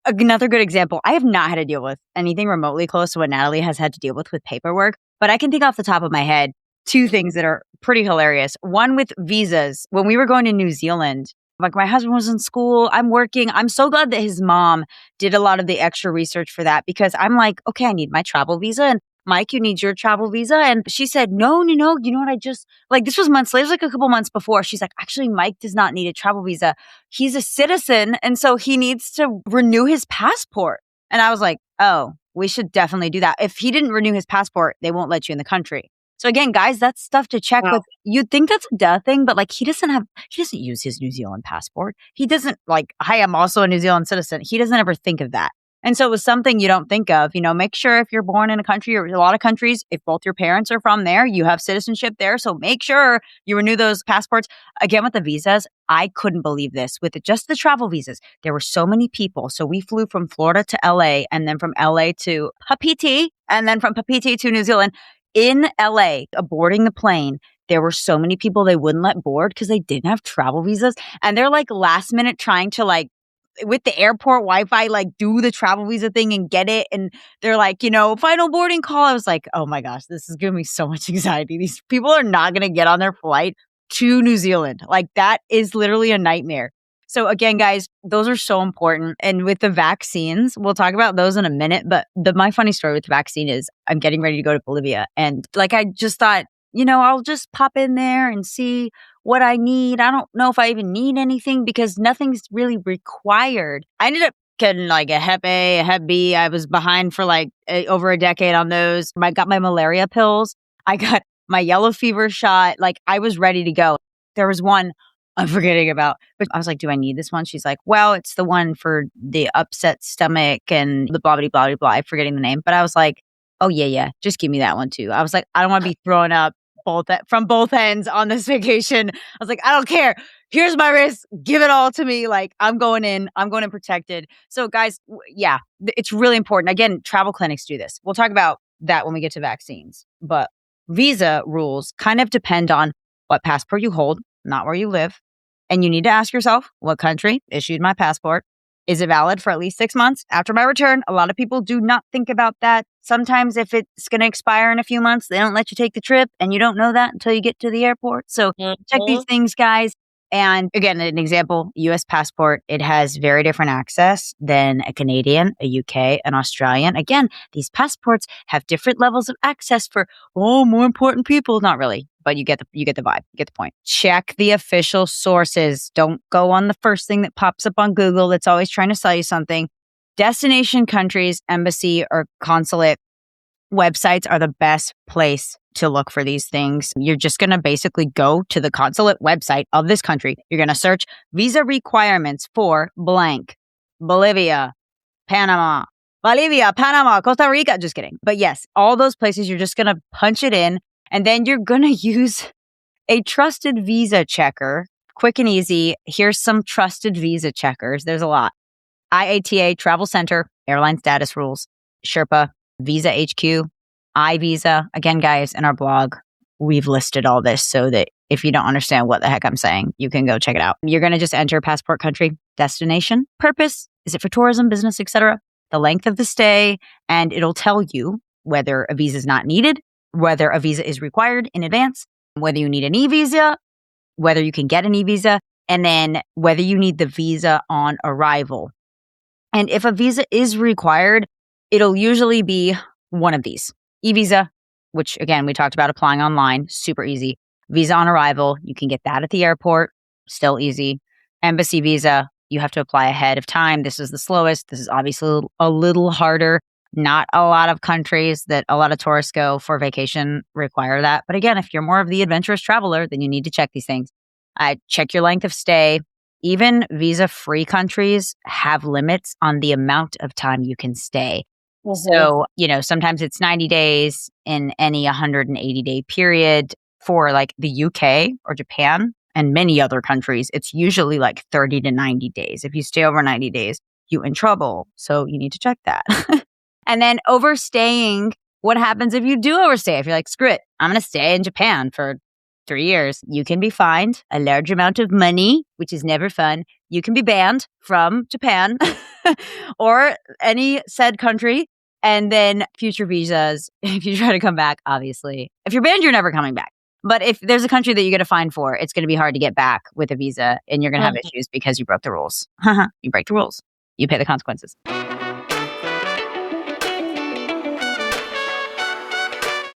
another good example, I have not had to deal with anything remotely close to what Natalie has had to deal with paperwork, but I can think off the top of my head two things that are pretty hilarious. One with visas. When we were going to New Zealand, like my husband was in school, I'm working. I'm so glad that his mom did a lot of the extra research for that because I'm like, okay, I need my travel visa. And Mike, you need your travel visa. And she said, no. You know what? This was months later, it was like a couple months before. She's like, actually, Mike does not need a travel visa. He's a citizen. And so he needs to renew his passport. And I was like, oh, we should definitely do that. If he didn't renew his passport, they won't let you in the country. So again, guys, that's stuff to check with. You'd think that's a duh thing, but like he doesn't use his New Zealand passport. He doesn't like, hi, I'm also a New Zealand citizen. He doesn't ever think of that. And so it was something you don't think of, make sure if you're born in a country or a lot of countries, if both your parents are from there, you have citizenship there. So make sure you renew those passports. Again, with the visas, I couldn't believe this. With just the travel visas, there were so many people. So we flew from Florida to LA and then from LA to Papiti and then from Papiti to New Zealand. In LA, boarding the plane, there were so many people they wouldn't let board because they didn't have travel visas. And they're like last minute trying to with the airport Wi-Fi, do the travel visa thing and get it. And they're like, final boarding call. I was like, oh my gosh, this is giving me so much anxiety. These people are not going to get on their flight to New Zealand. That is literally a nightmare. So again, guys, those are so important. And with the vaccines, we'll talk about those in a minute. But my funny story with the vaccine is I'm getting ready to go to Bolivia. And I just thought, I'll just pop in there and see what I need. I don't know if I even need anything because nothing's really required. I ended up getting a Hep A, a Hep B. I was behind for over a decade on those. I got my malaria pills. I got my yellow fever shot. I was ready to go. There was one I'm forgetting about, but I was like, do I need this one? She's like, well, it's the one for the upset stomach and the blah, blah, blah, blah, blah. I'm forgetting the name. But I was like, oh yeah. Just give me that one too. I was like, I don't want to be throwing up from both ends on this vacation. I was like, I don't care. Here's my risk. Give it all to me. I'm going in protected. So guys, yeah, it's really important. Again, travel clinics do this. We'll talk about that when we get to vaccines, but visa rules kind of depend on what passport you hold, not where you live. And you need to ask yourself, what country issued my passport? Is it valid for at least 6 months after my return? A lot of people do not think about that. Sometimes if it's going to expire in a few months, they don't let you take the trip and you don't know that until you get to the airport. So check these things, guys. And again, an example, US passport, it has very different access than a Canadian, a UK, an Australian. Again, these passports have different levels of access for, more important people. Not really, but you get the vibe, you get the point. Check the official sources. Don't go on the first thing that pops up on Google that's always trying to sell you something. Destination countries, embassy, or consulate websites are the best place to look for these things. You're just going to basically go to the consulate website of this country. You're going to search visa requirements for blank, Bolivia, Panama, Costa Rica. Just kidding. But yes, all those places, you're just going to punch it in and then you're going to use a trusted visa checker. Quick and easy. Here's some trusted visa checkers. There's a lot. IATA, Travel Center, Airline Status Rules, Sherpa, Visa HQ, eVisa. Again, guys, in our blog, we've listed all this so that if you don't understand what the heck I'm saying, you can go check it out. You're going to just enter passport country, destination, purpose. Is it for tourism, business, etc.? The length of the stay, and it'll tell you whether a visa is not needed, whether a visa is required in advance, whether you need an eVisa, whether you can get an eVisa, and then whether you need the visa on arrival. And if a visa is required, it'll usually be one of these. eVisa, which again, we talked about applying online, super easy. Visa on arrival, you can get that at the airport, still easy. Embassy visa, you have to apply ahead of time. This is the slowest. This is obviously a little harder. Not a lot of countries that a lot of tourists go for vacation require that. But again, if you're more of the adventurous traveler, then you need to check these things. Check your length of stay. Even visa-free countries have limits on the amount of time you can stay. So, sometimes it's 90 days in any 180-day period. For the UK or Japan and many other countries, it's usually 30 to 90 days. If you stay over 90 days, you're in trouble. So you need to check that. And then overstaying, what happens if you do overstay? If you're like, screw it, I'm going to stay in Japan for 3 years, you can be fined a large amount of money, which is never fun. you can be banned from Japan or any said country. And then future visas, if you try to come back, obviously. If you're banned, you're never coming back. But if there's a country that you get a fine for, it's going to be hard to get back with a visa, and you're going to have issues because you broke the rules. You break the rules. You pay the consequences.